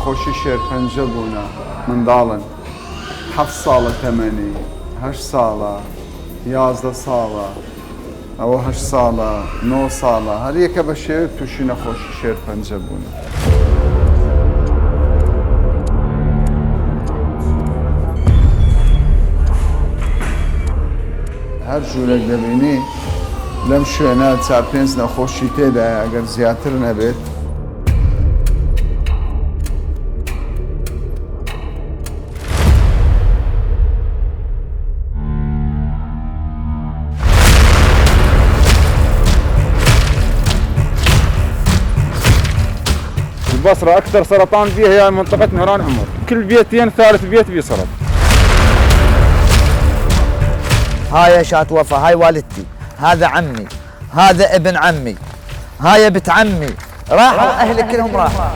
نەخۆشی شێرپەنجە بوونە منداڵن 7 ساڵە تەمەنی 8 ساڵە 11 ساڵە ئەوە 8 ساڵە 9 ساڵە هەر یەکە بە شێوە تووشی نەخۆشی شێرپەنجە بوونە. هەر ژوورێک دەبینی لەم شوێنە 4-5 نەخۆشی تێدایە ئەگەر زیاتر نەبێت. البصرة أكثر سرطان فيها هي منطقة نهران عمر، كل بيتين ثالث بيت فيه سرطان. هاي شات وفا، هاي والدتي، هذا عمي، هذا ابن عمي، هاي بنت عمي، راحوا أهلي كلهم راحوا.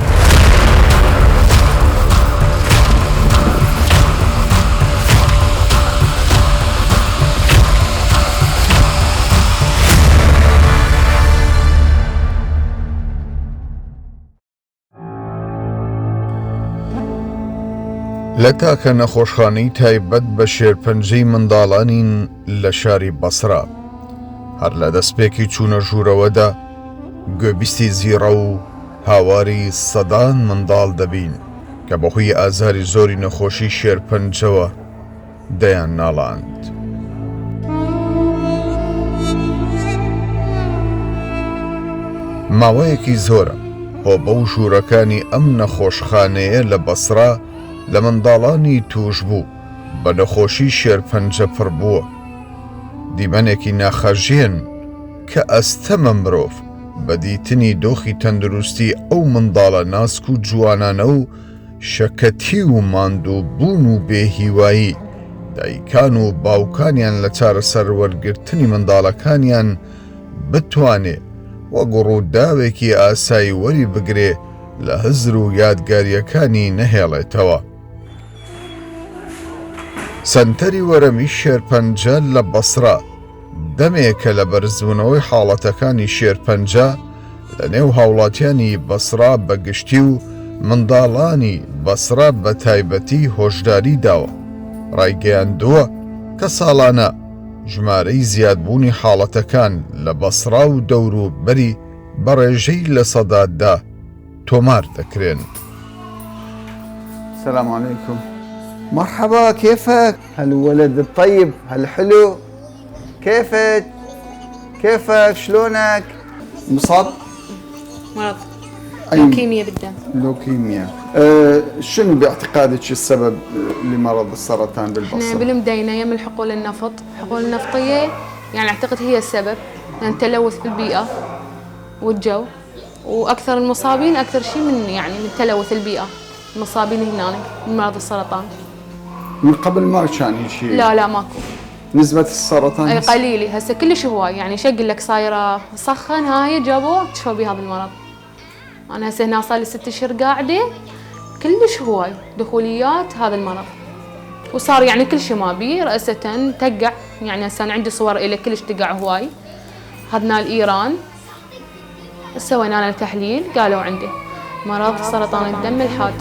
لە تاکە نەخۆشخانەی تایبەت بە شێرپەنجەی منداڵانین لە شاری بەسرا هەر لە دەستپێکی چوونە ژوورەوەدا گوێبیستی زیڕە و هاواری سەدان منداڵ دەبین کە بەخۆی ئازاری زۆری نەخۆشی شێرپەنجەوە دەیان ناڵاند. ماوەیەکی زۆرە هۆبە و ژوورەکانی ئەم نەخۆشخانەیە لە بەسرا لە منداڵانی توش بوو بە نەخۆشی شێرپەنجە پڕ بووە. دیمەنێکی ناخەژێن کە ئەستەمە مرۆڤ بە دیتنی دۆخی تەندروستی ئەو منداڵە ناسک و جوانانە و شەکەتی و ماندوو بوون و بێهیوایی دایکان و باوکانیان لە چارەسەر وەرگرتنی منداڵەکانیان بتوانێ وەک ڕووداوێکی ئاسایی وەری بگرێ لە هزر و یادگاریەکانی نەهێڵێتەوە. سەنتەری وەرەمی شێرپەنجە لە بەسرا دەمێکە لە بەرزبوونەوەی حاڵەتەکانی شێرپەنجە لە نێو هاوڵاتیانی بەسرا بەگشتی و منداڵانی بەسرا بە تایبەتی هۆشداری داوە. ڕایگەیاندووە کە ساڵانە ژمارەی زیادبوونی حاڵەتەکان لە بەسرا و دەور و بەری بەڕێژەی لە سەداتدا تۆمار دەکرێن. السلام عليكم. مرحبا، كيفك؟ هالولد الطيب هالحلو، كيفك شلونك؟ مصاب؟ مرض لوكيميا بالدم. لوكيميا. شنو باعتقادك السبب لمرض السرطان بالبصرة؟ احنا بالمدينة يم الحقول النفط، الحقول النفطية يعني اعتقد هي السبب، لأن تلوث بالبيئة والجو، واكثر المصابين اكثر شيء من تلوث البيئة، المصابين هناك من مرض السرطان. من قبل ما كان شيء؟ لا ماكو. نسبة السرطان اي قليلة، هسه كلش هواي، يعني شو اقول لك صايرة سخن هاي جابوه اكتشفوا بهذا المرض. انا هسه هنا صار لي 6 اشهر قاعدة، كلش هواي دخوليات هذا المرض. وصار يعني كل شيء ما بي، رأسة تقع، يعني هسه انا عندي صور إلي كلش تقع هواي. اخذنا لإيران سوينا لنا تحليل، قالوا عندي مرض سرطان الدم الحاد.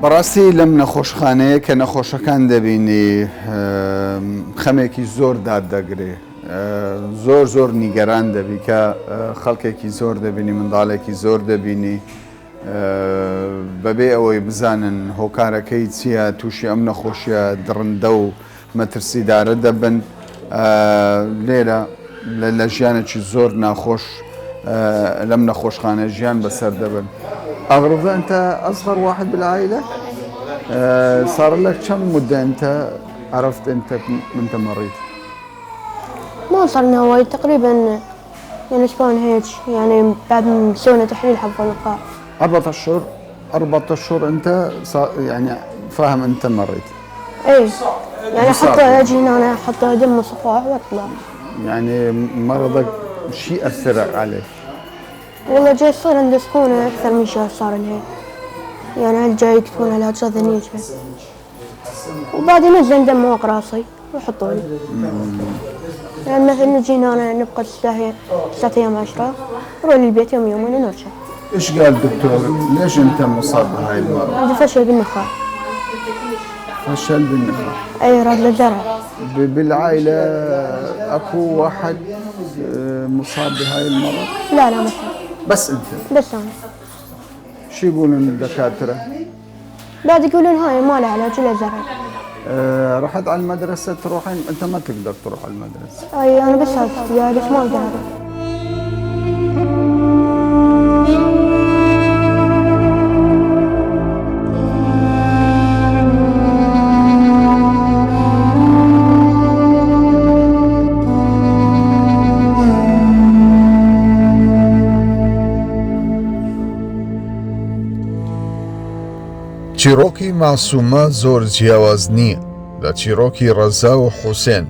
بەڕاستی لەم نەخۆشخانەیە کە نەخۆشەکان دەبینی خەمێکی زۆر داددەگرێ، زۆر نیگەران دەبی کە خەڵکێکی زۆر دەبینی، منداڵێکی زۆر دەبینی بەبێ ئەوەی بزانن هۆکارەکەی چییە، تووشی ئەم نەخۆشیە دڕندە و مەترسیدارە دەبن. لێرە لە ژیانێکی زۆر ناخۆش لم نخوشخانة جيان بسر دبن. أغرب أنت أصغر واحد بالعائلة؟ صار لك كم مدة أنت عرفت أنت مريض؟ ما صارنا وايد، تقريبا يعني أسبوعين هيك، يعني بعد ما سوينا تحليل حب اللقاح. 4 أشهر أنت يعني فاهم أنت مريت. اي يعني حتى اجي هنا انا احط دم صفاح واطلع. يعني مرضك شيء أثر عليك؟ والله جاي يصير عندي سخونة أكثر من شهر صار لها. يعني جاي يكتبون على أجهزة نيجة وبعدين ينزل دم فوق راسي ويحطوا لي. يعني مثلا نجي هنا نبقى 9 أيام 10 نروح للبيت يوم يومين ونرجع. إيش قال الدكتور؟ ليش أنت مصاب بهاي المرض؟ عندي فشل بالنخاع. فشل بالنخاع؟ أي راد للزرع. بالعائلة أكو واحد مصاب بهاي المرض؟ لا ما حد. بس أنت؟ بس أنا. شو يقولون الدكاترة؟ بعد يقولون هاي ما لها علاج إلا زرع. رحت على المدرسة تروحين؟ أنت ما تقدر تروح على المدرسة. أي أنا بس هذا بس ما أقدر أروح. چیرۆکی ماسوومە زۆر جیاواز نییە لە چیرۆکی ڕەزا و حوسێن.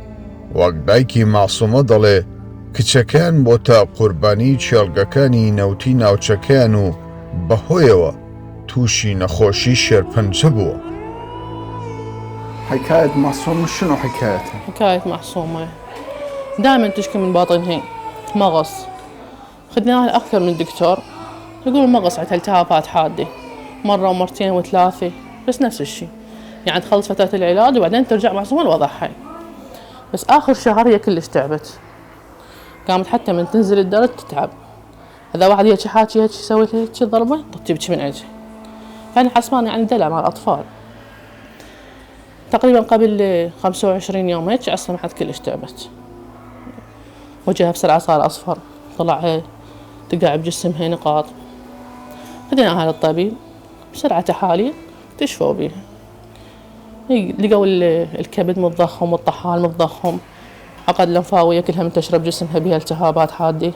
وەک دایکی ماسوومە دەڵێ کچەکان بۆ تا قوربانی چێڵگەکانی نەوتی ناوچەکەیان و بەهۆیەوە تووشی نەخۆشی شێرپەنجە بووە. حكاية معصومة شنو حكايتها؟ حكاية معصومة دائما تشكي من باطنها مغص. خدناها أكثر من دكتور يقول مغص عندها التهابات حادة مرة ومرتين وثلاثة بس نفس الشيء. يعني تخلص فترة العلاج وبعدين ترجع معصومة لوضعها. بس آخر شهر هي كلش تعبت. قامت حتى من تنزل الدرج تتعب. إذا واحد هيك حاكي هيك يسوي هيك ضربة تبكي من عندها. فأنا حسبانة يعني دلع مع الأطفال. تقريبا قبل 25 يوم هيك أصلا كلش تعبت. وجهها بسرعة صار أصفر طلع تقع بجسمها نقاط. خديناها للطبيب بسرعة تحاليل اكتشفوا بيها. لقوا الكبد متضخم والطحال متضخم، عقد لمفاوية كلها منتشرة بجسمها بها التهابات حادة.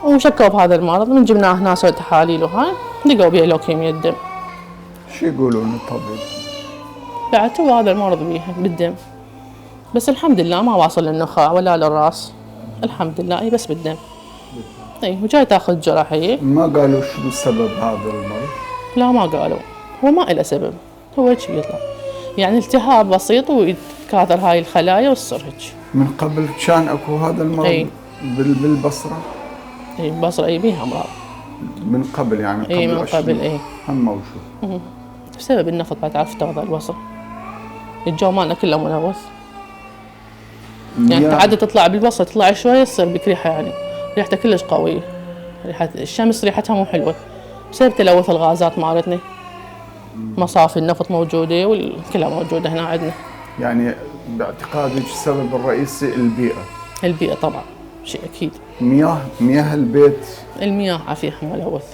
وشكوا بهذا المرض من جبناه هنا سووا تحاليل وهاي لقوا بها لوكيميا الدم. شو يقولون الطبيب؟ بعتوا هذا المرض بيها بالدم. بس الحمد لله ما واصل للنخاع ولا للراس. الحمد لله اي بس بالدم. اي وجاي تاخذ جراحية. ما قالوا شو سبب هذا المرض؟ لا ما قالوا. هو ما له سبب. هو هيك يطلع. يعني التهاب بسيط ويتكاثر هاي الخلايا وتصير هيك. من قبل كان اكو هذا المرض؟ اي بالبصرة؟ اي البصرة اي بيها امراض. من قبل يعني قبل اي من قبل اي. هم موجود. بسبب النفط بعد عرفت هذا البصر. الجو مالنا كله ملوث. يعني تعدي تطلع بالبصرة تطلع شوية تصير بك ريحة يعني ريحتها كلش قوية. ريحة الشمس ريحتها مو حلوة بسبب تلوث الغازات مالتنا. مصافي النفط موجودة وكلها موجودة هنا عندنا. يعني باعتقادك السبب الرئيسي البيئة؟ البيئة طبعا شيء أكيد. مياه البيت؟ المياه عفيها ملوث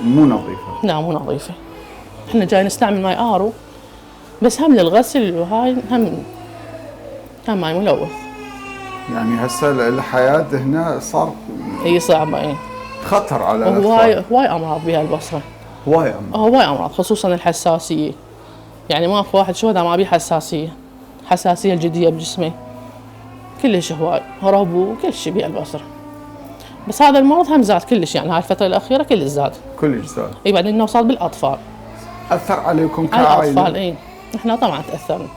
مو نظيفة؟ لا مو نظيفة. احنا جاي نستعمل ماي آرو بس هم للغسل وهاي هم ماي ملوث. يعني هسه الحياة هنا صار هي صعبة اي. خطر على الأطفال. هواي أمراض بها البصرة. هواي أمراض خصوصا الحساسية. يعني ماكو واحد شو هذا ما بيه حساسية الجدية بجسمه كلش هواي ربو كل شيء بيه البصرة. بس هذا المرض هم زاد كلش يعني هاي الفترة الأخيرة كلش زاد. اي بعدين وصل بالأطفال. أثر عليكم كعائلة؟ على الأطفال اي. احنا طبعا تأثرنا.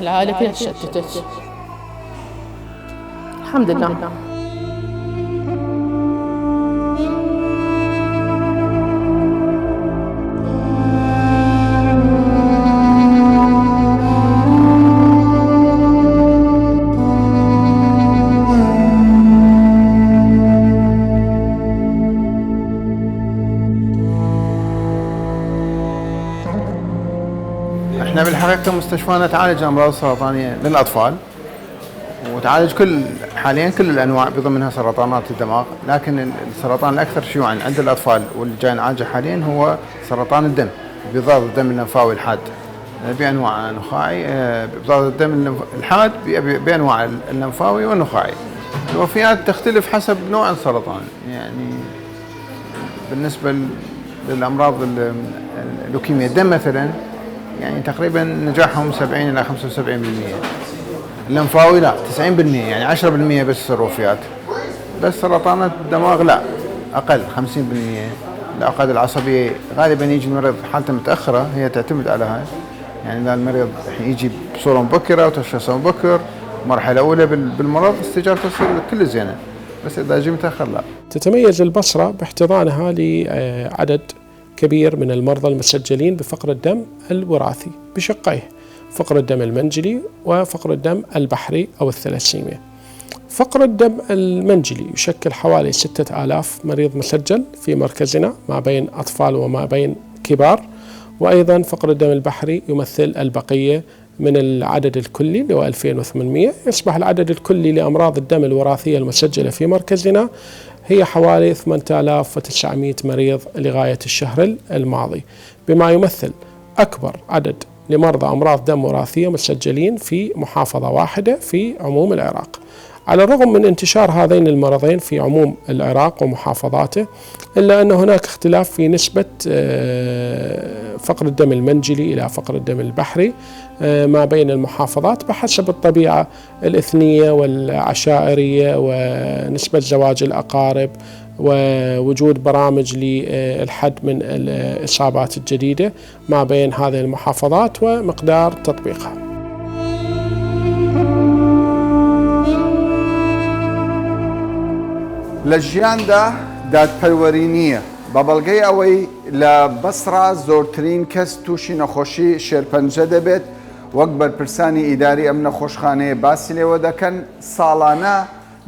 العائلة كلها تشتتت. الحمد لله. احنا بالحقيقة مستشفانا تعالج الأمراض السرطانية للأطفال وتعالج حاليا كل الأنواع بضمنها سرطانات الدماغ. لكن السرطان الأكثر شيوعا عند الأطفال واللي جاي نعالجه حاليا هو سرطان الدم بضاد الدم اللمفاوي الحاد بأنواع نخاعي. بضاد الدم الحاد بأنواع اللمفاوي والنخاعي. الوفيات تختلف حسب نوع السرطان. يعني بالنسبة للأمراض اللوكيميا الدم مثلا، يعني تقريبا نجاحهم 70 إلى 75%. اللمفاوي لا 90%، يعني 10% بس الوفيات. بس سرطانات الدماغ لا أقل 50%. العقد العصبية غالبا يجي المريض حالته متأخرة، هي تعتمد على هاي. يعني إذا المريض يجي بصورة مبكرة وتشخيص مبكر، مرحلة أولى بالمرض، استجابته تصير كل زينة. بس إذا جي متأخر لا. تتميز البصرة باحتضانها لعدد كبير من المرضى المسجلين بفقر الدم الوراثي بشقيه، فقر الدم المنجلي وفقر الدم البحري أو الثلاسيميا. فقر الدم المنجلي يشكل حوالي 6000 مريض مسجل في مركزنا ما بين أطفال وما بين كبار، وأيضا فقر الدم البحري يمثل البقية من العدد الكلي اللي هو 2800. يصبح العدد الكلي لأمراض الدم الوراثية المسجلة في مركزنا هي حوالي 8900 مريض لغاية الشهر الماضي، بما يمثل أكبر عدد لمرضى أمراض دم وراثية مسجلين في محافظة واحدة في عموم العراق. على الرغم من انتشار هذين المرضين في عموم العراق ومحافظاته، إلا أن هناك اختلاف في نسبة فقر الدم المنجلي إلى فقر الدم البحري ما بين المحافظات بحسب الطبيعة الإثنية والعشائرية ونسبة زواج الأقارب ووجود برامج للحد من الإصابات الجديدة ما بين هذه المحافظات ومقدار تطبيقها. لە ژیاندا دادپەروەرینیە بە بەڵگەی ئەوەی لە بەسرا زۆرترین کەس تووشی نەخۆشی شێرپەنجە دەبێت. وەک بەرپرسانی ئیداری ئەم نەخۆشخانەیە باسی لێوە دەکەن، ساڵانە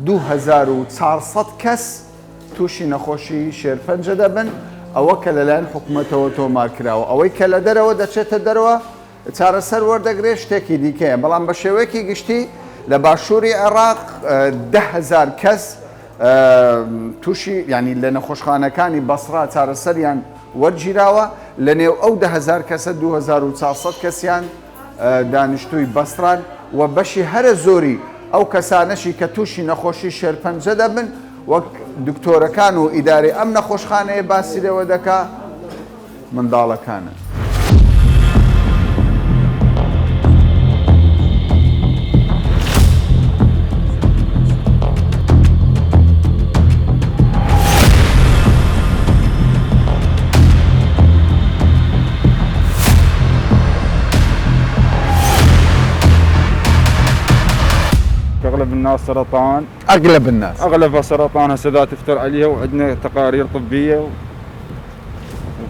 2400 کەس تووشی نەخۆشی شێرپەنجە دەبن، ئەوە کە لەلایەن حکوومەتەوە تۆمارکراوە. ئەوەی کە لە دەرەوە دەچێتە دەرەوە چارەسەر وەردەگرێت شتێکی دیکەیە، بەڵام بە شێوەیەکی گشتی لە باشووری عێراق 10,000 کەس تووشی ینی لە نەخۆشخانەکانی بەسرا چارەسەریان وەرگیراوە. لە نێو ئەو 10,000 کەسە 2400 کەسیان دانیشتووی بەسران و بەشی هەرە زۆری ئەو کەسانەشی کە تووشی نەخۆشی شێرپەنجە دەبن، وەک دکتۆرەکان و ئیداری ئەم نەخۆشخانەیە باسی لێوە دەکا، منداڵەکانە. اغلب الناس سرطان، اغلب السرطان هسه ذا تفتر عليها، وعندنا تقارير طبيه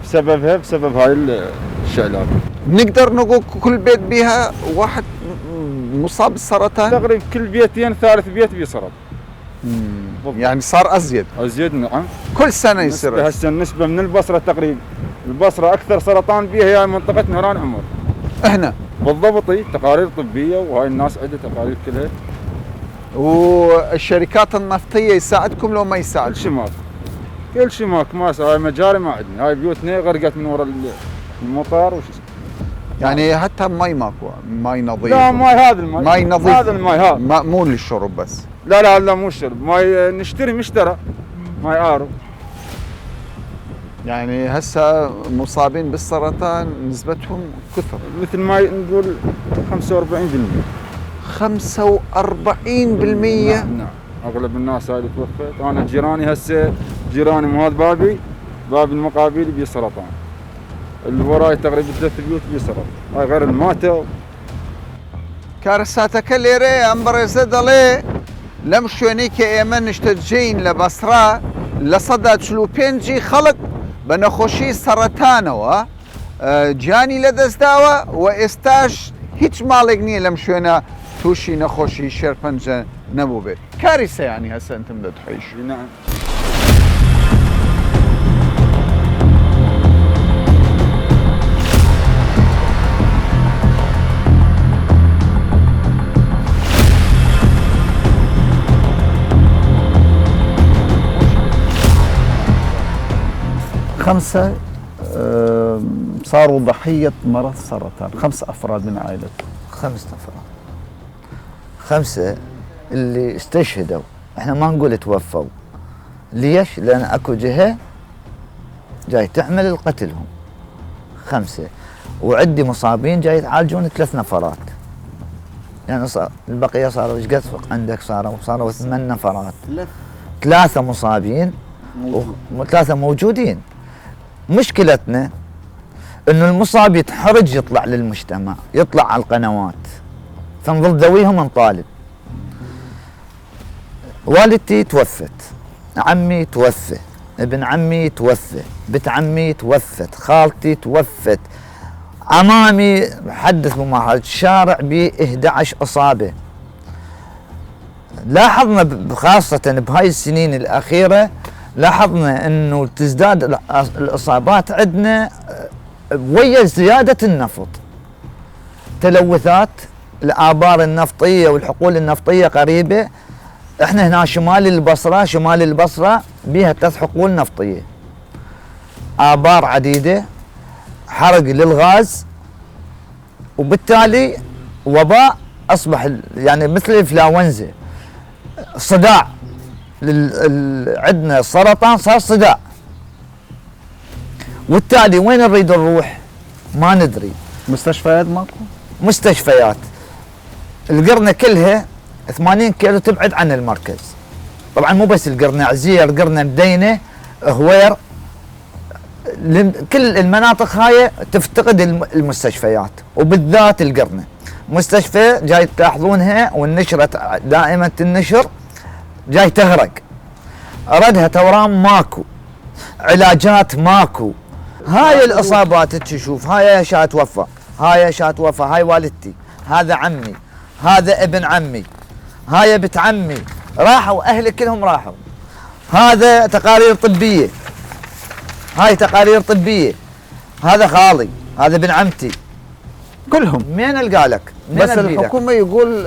بسبب هاي الشعلات. نقدر نقول كل بيت بيها واحد مصاب بالسرطان؟ تقريبا كل بيتين ثالث بيت بيه سرطان. يعني صار ازيد نعم. كل سنه يصير. هسه النسبه من البصره تقريبا، البصره اكثر سرطان بيها هي منطقه نهران عمر. احنا بالضبط تقارير طبيه، وهاي الناس عندها تقارير كلها. والشركات النفطيه يساعدكم لو ما يساعد؟ كل شيء ماك ما هاي مجاري ما عندنا، هاي بيوتنا غرقت من وراء المطار وش يعني حتى ماي ماكو، ماي نظيف؟ لا ماي هذا الماي، ماي نظيف، هذا الماي هذا مو للشرب بس. لا مو الشرب، ماي نشتري مشترى ماي آرو. يعني هسه مصابين بالسرطان نسبتهم كثر، مثل ما نقول 45%. 45%؟ نعم. اغلب الناس هاي توفت. انا جيراني هسه جيراني مو هذا باب المقابل بيه سرطان، اللي وراي تقريبا 3 بيوت بيه سرطان، هاي غير الماتوا. كارساتك ليري امبريزه دلي لم شوينيك ايمن نشتجين لبصرا لصدى شلوبينجي خلق بنخوشي سرطانوا جاني لدزداوا واستاش هيج مالقني لم شوينا توشي نخوشي شيربنجة نبو بيت. كارثة يعني هسه انتم بدها تعيش. نعم. خمسة صاروا ضحية مرض سرطان، 5 أفراد من عائلته. 5 أفراد، 5 اللي استشهدوا، احنا ما نقول توفوا. ليش؟ لأن اكو جهة جاي تحمل لقتلهم 5، وعندي مصابين جاي يتعالجون 3 نفرات. يعني البقيه صاروا ايش قد عندك؟ صاروا 8 نفرات. 3 مصابين و3 موجودين. مشكلتنا انه المصاب يتحرج يطلع للمجتمع، يطلع على القنوات، فنظل ذويهم نطالب. والدتي توفت، عمي توفى، ابن عمي توفى، بنت عمي توفت، خالتي توفت، عمامي حدث بمعهد الشارع ب 11 اصابه. لاحظنا خاصه بهاي السنين الاخيره لاحظنا انه تزداد الاصابات عندنا ويا زياده النفط. تلوثات الابار النفطيه والحقول النفطيه قريبه. احنا هنا شمال البصره بيها 3 حقول نفطيه. ابار عديده، حرق للغاز، وبالتالي وباء اصبح يعني مثل الانفلونزا، صداع. عندنا السرطان صار صداع. وبالتالي وين نريد نروح؟ ما ندري. مستشفيات ماكو؟ مستشفيات القرنه كلها 80 كيلو تبعد عن المركز. طبعا مو بس القرنه، عزير، قرنه مدينه، هوير، كل المناطق هاي تفتقد المستشفيات، وبالذات القرنه. مستشفى جاي تلاحظونها والنشرة دائما النشر جاي تغرق. ردها تورام ماكو، علاجات ماكو. هاي الاصابات تشوف، هاي شا توفى، هاي شا توفى، هاي والدتي، هذا عمي، هذا ابن عمي، هاي بنت عمي، راحوا اهلي كلهم راحوا. هذا تقارير طبيه، هاي تقارير طبيه، هذا خالي، هذا ابن عمتي، كلهم. مين القى لك؟ بس الحكومه يقول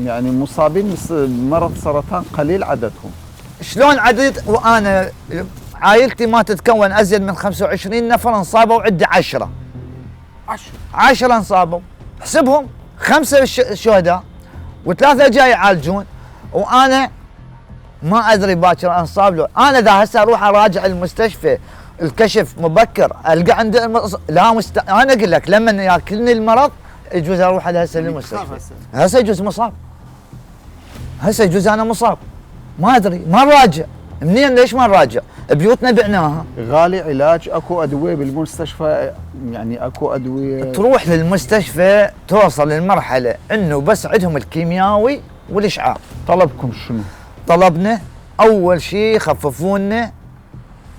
يعني مصابين بمرض سرطان قليل عددهم. شلون عدد وانا عائلتي ما تتكون ازيد من 25 نفر انصابوا، وعندي 10 انصابوا. احسبهم 5 شهداء و3 جاي يعالجون، وانا ما ادري باكر انصاب له. انا اذا هسه اروح اراجع المستشفى الكشف مبكر القى عنده انا اقول لك لما ياكلني المرض يجوز اروح هسه للمستشفى. هسه يجوز مصاب، هسه يجوز انا مصاب، ما ادري، ما نراجع. منين ليش ما نراجع؟ بيوتنا بعناها. غالي علاج، اكو ادويه بالمستشفى؟ يعني اكو ادويه تروح للمستشفى توصل للمرحله انه بس عندهم الكيميائي والاشعاع. طلبكم شنو؟ طلبنا اول شيء يخففونا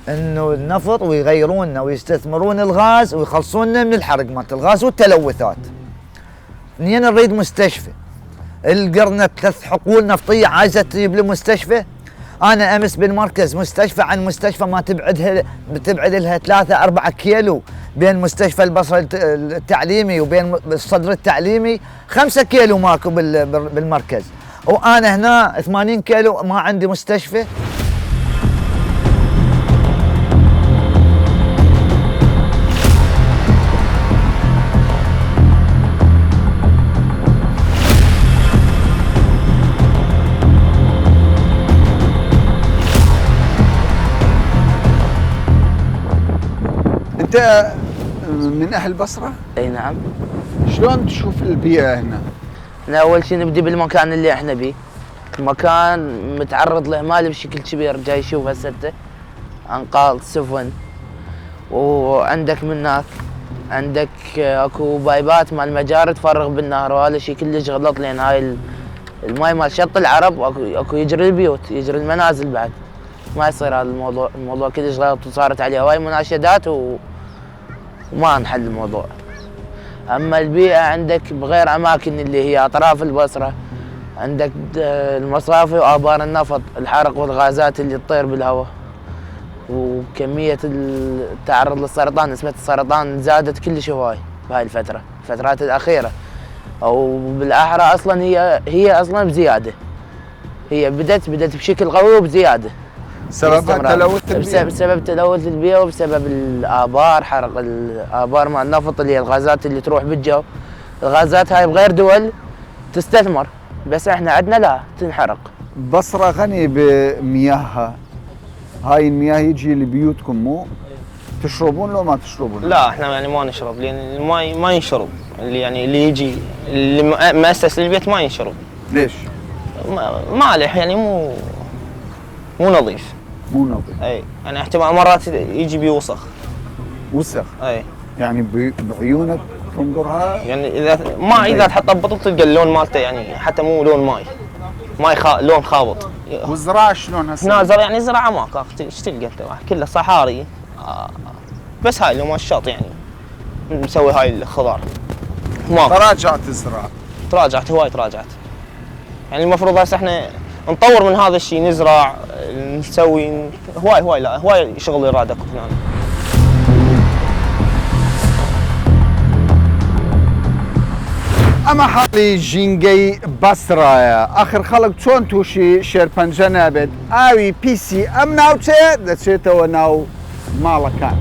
انه النفط ويغيرونا ويستثمرون الغاز ويخلصونا من الحرق مالت الغاز والتلوثات. اثنين نريد مستشفى. القرنة 3 حقول نفطيه عايزه تجيب لي مستشفى. انا امس بالمركز مستشفى عن مستشفى ما بتبعد لها 3-4 كيلو، بين مستشفى البصره التعليمي وبين الصدر التعليمي 5 كيلو ماكو بالمركز، وانا هنا 80 كيلو ما عندي مستشفى. انت من اهل البصره؟ اي نعم. شلون تشوف البيئه هنا؟ احنا اول شيء نبدي بالمكان اللي احنا بيه. مكان متعرض لاهمال بشكل كبير، جاي شوف هسه انقاض سفن، وعندك من هناك عندك اكو بايبات مال مجاري تفرغ بالنهر، وهذا شيء كلش غلط، لان هاي الماي مال شط العرب اكو يجري البيوت، يجري المنازل بعد. ما يصير هذا الموضوع كلش غلط، وصارت عليه هواي مناشدات وما انحل الموضوع. اما البيئه عندك بغير اماكن اللي هي اطراف البصره، عندك المصافي وابار النفط، الحرق والغازات اللي تطير بالهواء، وكميه التعرض للسرطان، نسبه السرطان زادت كلش هواي بهاي الفترات الاخيره، او بالاحرى اصلا هي اصلا بزياده. هي بدت بشكل قوي وبزياده. سببها تلوث البيئة؟ بسبب تلوث البيئة، وبسبب الآبار، حرق الآبار مع النفط اللي هي الغازات اللي تروح بالجو. الغازات هاي بغير دول تستثمر، بس احنا عندنا لا، تنحرق. بصرة غني بمياهها، هاي المياه يجي لبيوتكم مو؟ تشربون لو ما تشربون؟ لا احنا يعني ما نشرب، لان الماي ما ينشرب، اللي يعني اللي يجي اللي مؤسس للبيت ما ينشرب. ليش؟ مالح يعني مو نظيف. مو نظيف. اي يعني احتمال مرات يجي بيه وسخ. وسخ؟ اي يعني بعيونك تنظرها؟ يعني اذا تحطه ببطل تلقى اللون مالته يعني حتى مو لون ماي لون خابط. والزراعه شلون هسه؟ نازل يعني زراعه ماكو، ايش تلقى انت؟ كله صحاري. بس هاي لو الشاط يعني نسوي هاي الخضار. تراجعت الزراعه. تراجعت هواي تراجعت. يعني المفروض هسه احنا نطور من هذا الشيء، نزرع نسوي هواي شغل اراده هنا. اما حالي جینگەی بەسرایە ئاخر خەڵک چۆن تووشی شێرپەنجە نابێت ئاوی پیسی ئەم ناوچەیە دەچێتەوە ناو ماڵەکان.